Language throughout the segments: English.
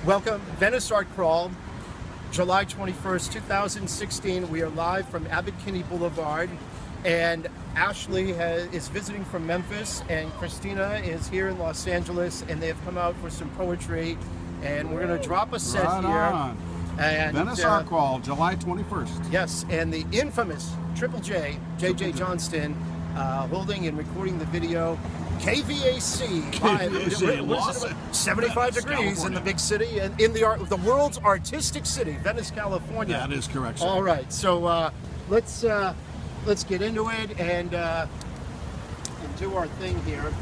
Welcome, Venice Art Crawl, July 21st, 2016. We are live from Abbott KInney Boulevard, and Ashley is visiting from Memphis, and Christina is here in Los Angeles, and they have come out for some poetry, and we're going to drop a set right here. On. And Venice Art Crawl, July 21st. Yes, and the infamous Triple J, JJ Johnston, holding and recording the video. KVAC, KVAC 75 degrees California. in the big city, and in the world's artistic city, Venice, California. That is correct, sir. All right, so let's get into it and do our thing here.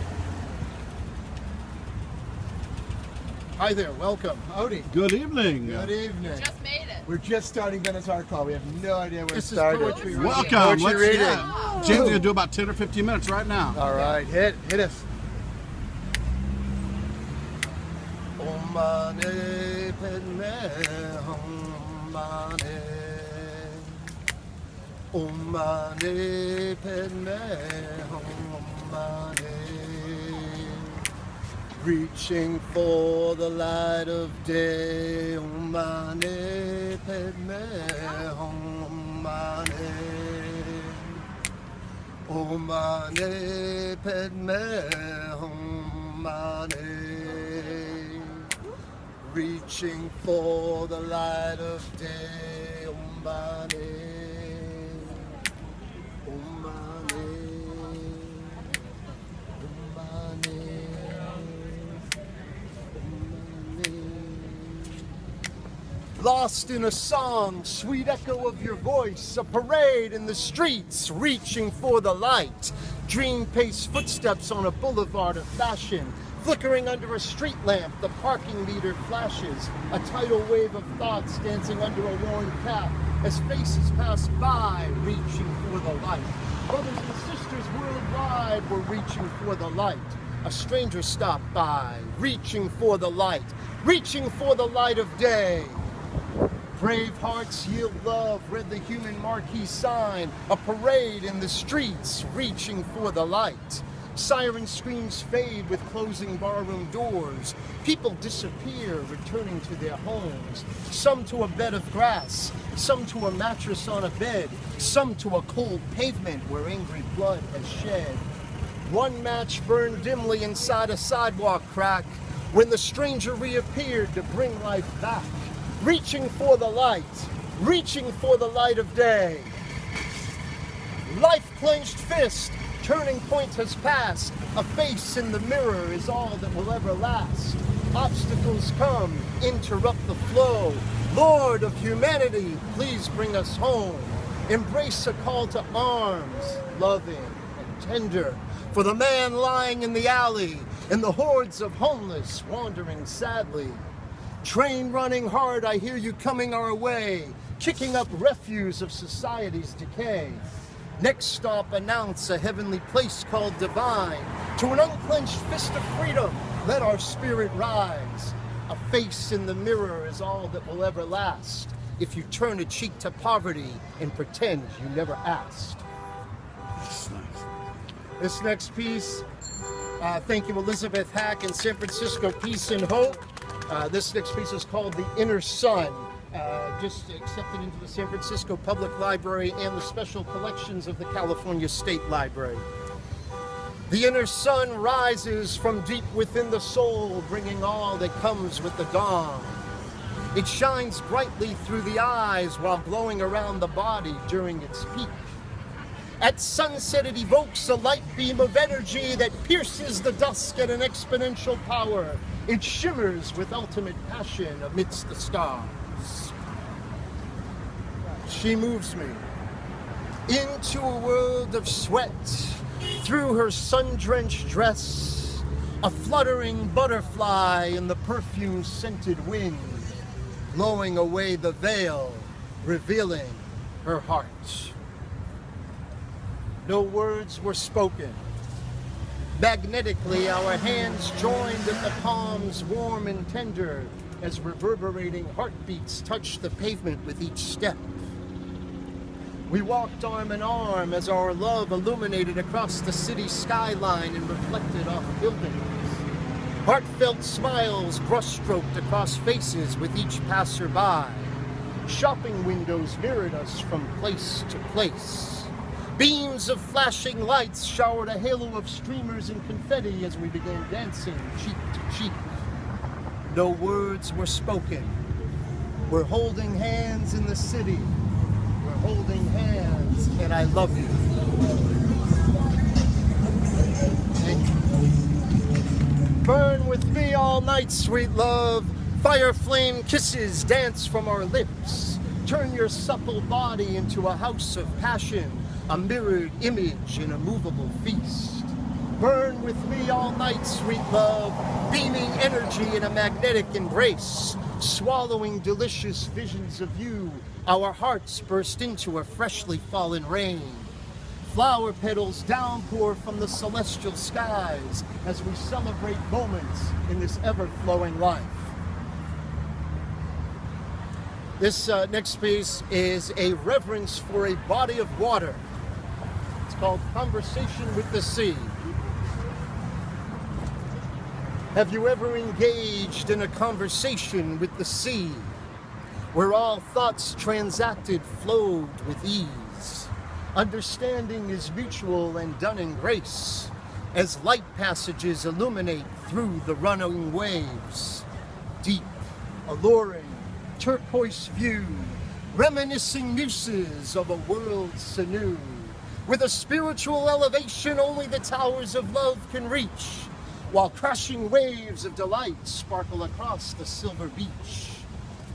Hi there, welcome. Howdy. Good evening. Good evening. Just made it. We're just starting Venice Art Crawl. We have no idea where This to is start. poetry reading. Welcome. Poetry reading. Yeah. James is going to do about 10 or 15 minutes right now. All right, hit us. Omane Padme Omane Omane Padme Omane, reaching for the light of day. Omane Padme Omane Omane Padme Omane, reaching for the light of day. Omane Omane Omane Omane. Lost in a song, sweet echo of your voice, a parade in the streets, reaching for the light. Dream-paced footsteps on a boulevard of fashion, flickering under a street lamp, the parking meter flashes. A tidal wave of thoughts dancing under a worn cap as faces pass by, reaching for the light. Brothers and sisters worldwide were reaching for the light. A stranger stopped by, reaching for the light, reaching for the light of day. Brave hearts yield love, read the human marquee sign, a parade in the streets, reaching for the light. Siren screams fade with closing barroom doors. People disappear, returning to their homes. Some to a bed of grass, some to a mattress on a bed, some to a cold pavement where angry blood has shed. One match burned dimly inside a sidewalk crack when the stranger reappeared to bring life back. Reaching for the light, reaching for the light of day. Life clenched fist, turning point has passed. A face in the mirror is all that will ever last. Obstacles come, interrupt the flow. Lord of humanity, please bring us home. Embrace a call to arms, loving and tender, for the man lying in the alley and the hordes of homeless wandering sadly. Train running hard, I hear you coming our way, kicking up refuse of society's decay. Next stop, announce a heavenly place called divine. To an unclenched fist of freedom, let our spirit rise. A face in the mirror is all that will ever last, if you turn a cheek to poverty and pretend you never asked. That's nice. This next piece, thank you Elizabeth Hack in San Francisco, Peace and Hope. This next piece is called The Inner Sun, just accepted into the San Francisco Public Library and the special collections of the Calfornia State Library. The inner sun rises from deep within the soul, bringing all that comes with the dawn. It shines brightly through the eyes while glowing around the body during its peak. At sunset, it evokes a light beam of energy that pierces the dusk at an exponential power. It shimmers with ultimate passion amidst the stars. She moves me into a world of sweat through her sun-drenched dress, a fluttering butterfly in the perfume-scented wind, blowing away the veil, revealing her heart. No words were spoken. Magnetically, our hands joined at the palms, warm and tender, as reverberating heartbeats touched the pavement with each step. We walked arm in arm as our love illuminated across the city skyline and reflected off buildings. Heartfelt smiles brushstroked across faces with each passerby. Shopping windows mirrored us from place to place. Beams of flashing lights showered a halo of streamers and confetti as we began dancing cheek to cheek. No words were spoken. We're holding hands in the city. We're holding hands, and I love you. Thank you. Burn with me all night, sweet love. Fire flame kisses dance from our lips. Turn your supple body into a house of passion, a mirrored image in a movable feast. Burn with me all night, sweet love, beaming energy in a magnetic embrace. Swallowing delicious visions of you, our hearts burst into a freshly fallen rain. Flower petals downpour from the celestial skies as we celebrate moments in this ever-flowing life. This next piece is a reverence for a body of water. It's called Conversation with the Sea. Have you ever engaged in a conversation with the sea, where all thoughts transacted flowed with ease? Understanding is mutual and done in grace, as light passages illuminate through the running waves. Deep, alluring, turquoise view, reminiscing muses of a world sinew, with a spiritual elevation only the towers of love can reach, while crashing waves of delight sparkle across the silver beach.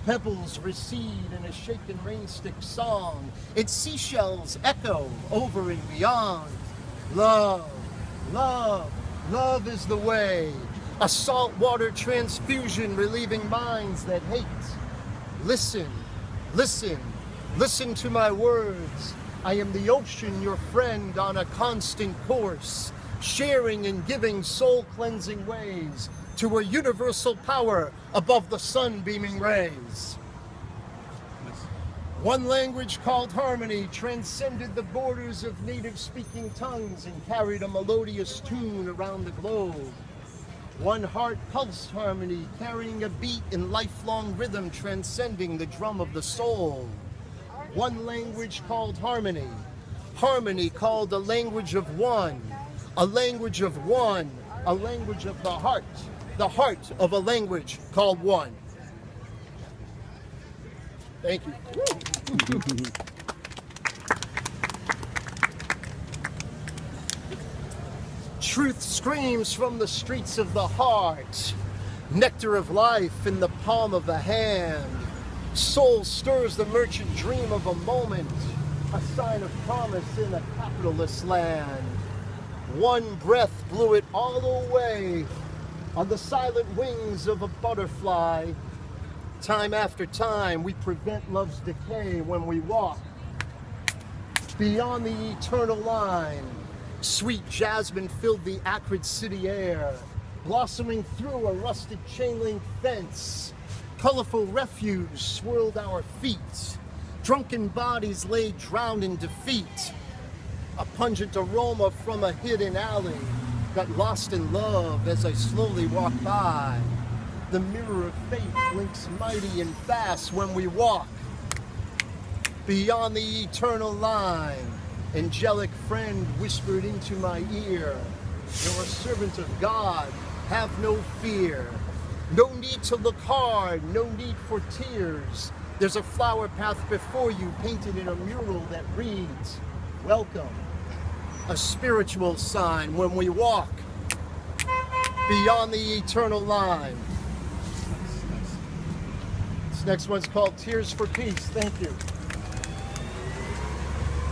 Pebbles recede in a shaken rainstick song, its seashells echo over and beyond. Love, love, love is the way, a saltwater transfusion relieving minds that hate. Listen, listen, listen to my words. I am the ocean, your friend on a constant course, sharing and giving soul-cleansing ways to a universal power above the sun-beaming rays. One language called harmony transcended the borders of native-speaking tongues and carried a melodious tune around the globe. One heart pulsed harmony, carrying a beat in lifelong rhythm transcending the drum of the soul. One language called harmony. Harmony called a language of one. A language of one. A language of the heart. The heart of a language called one. Thank you. Truth screams from the streets of the heart. Nectar of life in the palm of the hand. Soul stirs the merchant dream of a moment. A sign of promise in a capitalist land. One breath blew it all away. On the silent wings of a butterfly. Time after time we prevent love's decay when we walk beyond the eternal line. Sweet jasmine filled the acrid city air, blossoming through a rusted chain-link fence. Colorful refuse swirled our feet. Drunken bodies lay drowned in defeat. A pungent aroma from a hidden alley got lost in love as I slowly walked by. The mirror of faith blinks mighty and fast when we walk beyond the eternal line. Angelic friend whispered into my ear, "You're a servant of God, have no fear. No need to look hard, no need for tears. There's a flower path before you painted in a mural that reads, 'Welcome.' A spiritual sign when we walk beyond the eternal line." This next one's called Tears for Peace. Thank you.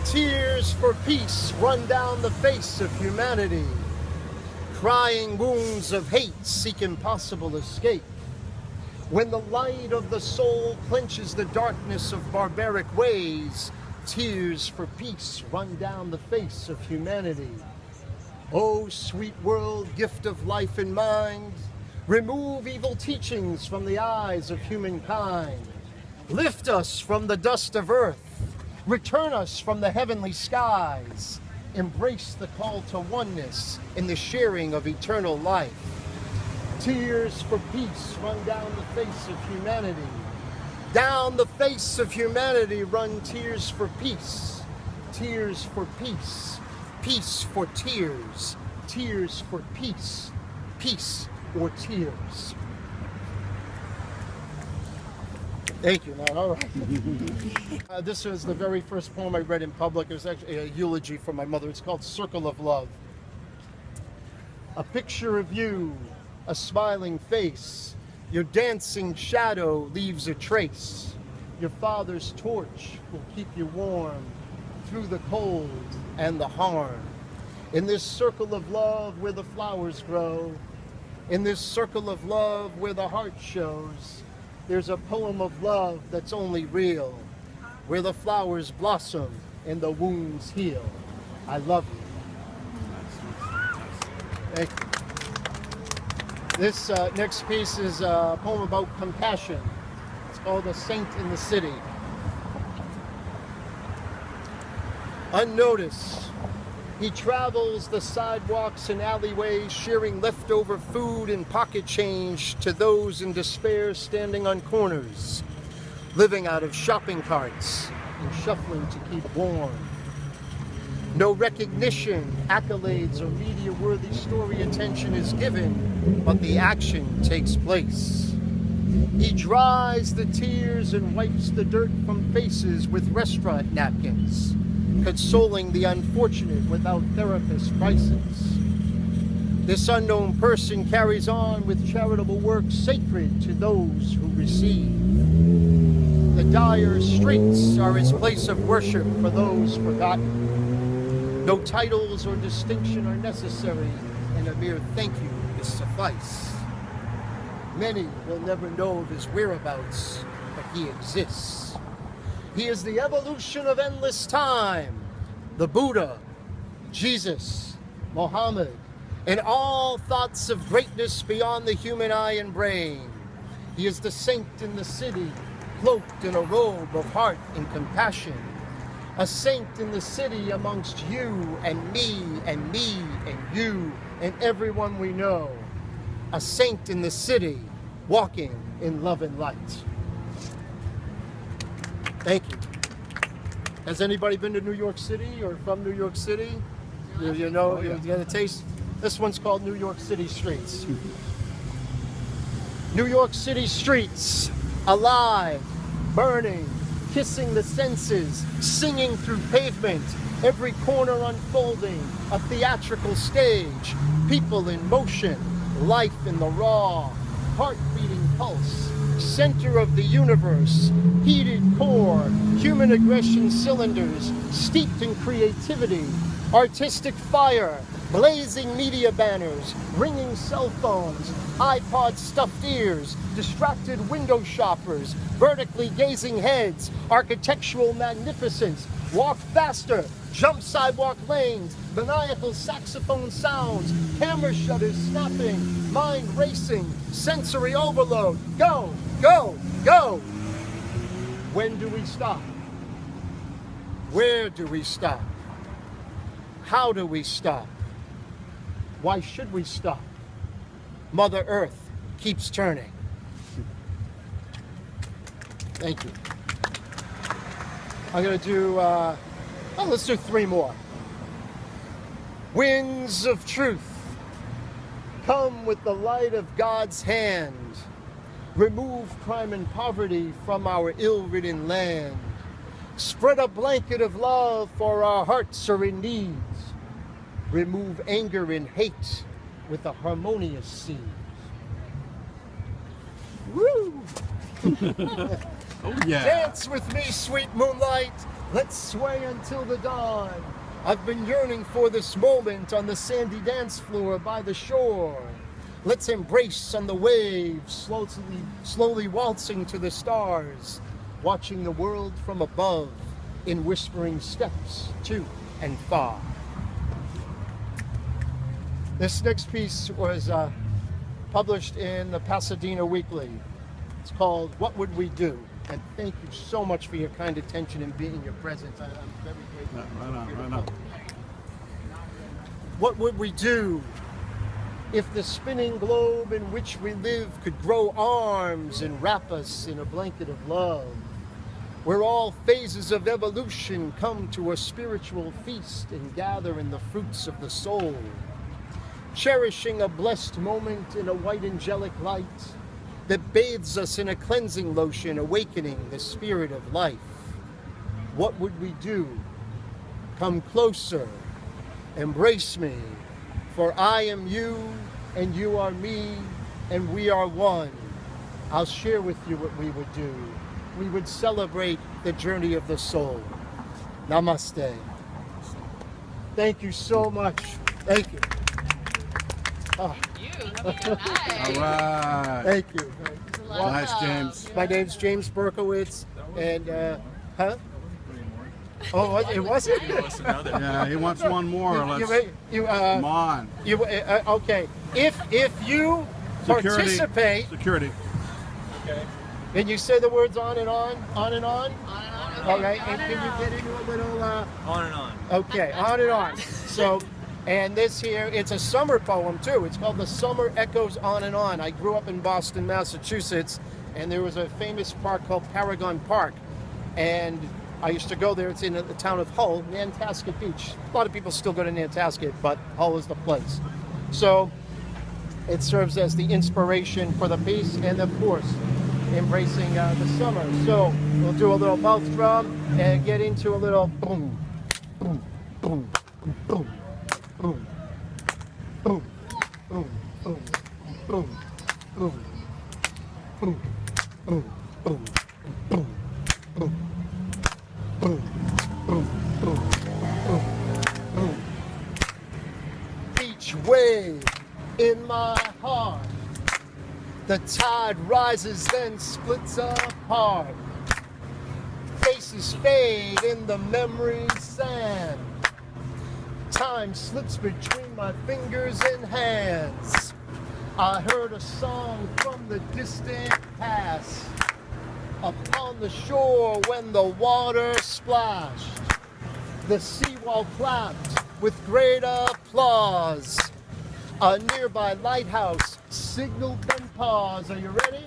Tears for peace run down the face of humanity. Crying wounds of hate seek impossible escape. When the light of the soul clenches the darkness of barbaric ways, tears for peace run down the face of humanity. Oh, sweet world, gift of life and mind, remove evil teachings from the eyes of humankind. Lift us from the dust of earth. Return us from the heavenly skies. Embrace the call to oneness in the sharing of eternal life. Tears for peace run down the face of humanity. Down the face of humanity run tears for peace. Tears for peace. Peace for tears. Tears for peace. Peace or tears. Thank you, man. All right. This was the very first poem I read in public. It was actually a eulogy for my mother. It's called Circle of Love. A picture of you, a smiling face. Your dancing shadow leaves a trace. Your father's torch will keep you warm through the cold and the harm. In this circle of love where the flowers grow, in this circle of love where the heart shows, there's a poem of love that's only real, where the flowers blossom and the wounds heal. I love you. Thank you. This next piece is a poem about compassion. It's called A Saint in the City. Unnoticed, he travels the sidewalks and alleyways, sharing leftover food and pocket change to those in despair standing on corners, living out of shopping carts and shuffling to keep warm. No recognition, accolades, or media-worthy story attention is given, but the action takes place. He dries the tears and wipes the dirt from faces with restaurant napkins, consoling the unfortunate without therapist prices. This unknown person carries on with charitable work sacred to those who receive. The dire streets are his place of worship for those forgotten. No titles or distinction are necessary, and a mere thank you is suffice. Many will never know of his whereabouts, but he exists. He is the evolution of endless time, the Buddha, Jesus, Mohammed, and all thoughts of greatness beyond the human eye and brain. He is the saint in the city, cloaked in a robe of heart and compassion. A saint in the city amongst you and me and me and you and everyone we know. A saint in the city, walking in love and light. Thank you. Has anybody been to New York City or from New York City? You know, you get a taste? This one's called New York City Streets. New York City streets, alive, burning, kissing the senses, singing through pavement, every corner unfolding, a theatrical stage, people in motion, life in the raw, heart-beating pulse, center of the universe, heated core, human aggression cylinders, steeped in creativity, artistic fire, blazing media banners, ringing cell phones, iPod stuffed ears, distracted window shoppers, vertically gazing heads, architectural magnificence, walk faster, jump sidewalk lanes, maniacal saxophone sounds, camera shutters snapping, mind racing, sensory overload. Go, go, go! When do we stop? Where do we stop? How do we stop? Why should we stop? Mother Earth keeps turning. Thank you. I'm going to do, let's do 3 more. Winds of truth, come with the light of God's hand. Remove crime and poverty from our ill-ridden land. Spread a blanket of love for our hearts are in need. Remove anger and hate with a harmonious seed. Woo! Oh yeah. Dance with me, sweet moonlight. Let's sway until the dawn. I've been yearning for this moment on the sandy dance floor by the shore. Let's embrace on the waves, slowly waltzing to the stars, watching the world from above in whispering steps to and far. This next piece was published in the Pasadena Weekly. It's called What Would We Do? And thank you so much for your kind attention and being in your presence. I'm very grateful. Right on. What would we do If the spinning globe in which we live could grow arms and wrap us in a blanket of love, where all phases of evolution come to a spiritual feast and gather in the fruits of the soul, cherishing a blessed moment in a white angelic light that bathes us in a cleansing lotion, awakening the spirit of life. What would we do? Come closer, embrace me, for I am you, and you are me, and we are one. I'll share with you what we would do. We would celebrate the journey of the soul. Namaste. Thank you so much. Thank you. Oh. All right. Thank you. Nice, James. My name's James Berkowitz, and huh? Oh, it wasn't? Yeah, he wants one more. Let's come on. Okay. If you participate, Security. and you say the words on and on, on and on. Okay. Okay. And can you get into a little? On and on. Okay, on and on. So, and this here, it's a summer poem too. It's called "The Summer Echoes On and On." I grew up in Boston, Massachusetts, and there was a famous park called Paragon Park, and I used to go there. It's in the town of Hull, Nantasket Beach. A lot of people still go to Nantasket, but Hull is the place. So it serves as the inspiration for the piece, and of course, embracing the summer. So we'll do a little mouth drum and get into a little boom, boom, boom, boom, boom, boom, boom, boom, boom, boom, boom, boom, boom, boom, boom. Boom, boom, boom, boom, boom. Each wave in my heart, the tide rises then splits apart. Faces fade in the memory sand. Time slips between my fingers and hands. I heard a song from the distant past. Upon the shore when the water splashed, the seawall clapped with great applause. A nearby lighthouse signaled them pause. Are you ready?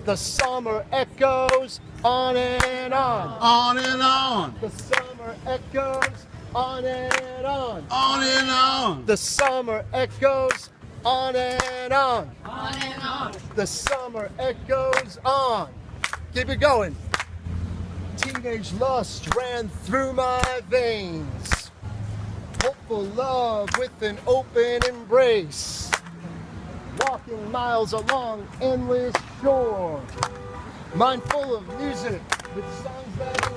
The summer echoes on and on. On and on. The summer echoes on and on. On and on. The summer echoes on and on. On and on. The summer echoes on. Keep it going. Teenage lust ran through my veins. Hopeful love with an open embrace. Walking miles along endless shore. Mind full of music with songs that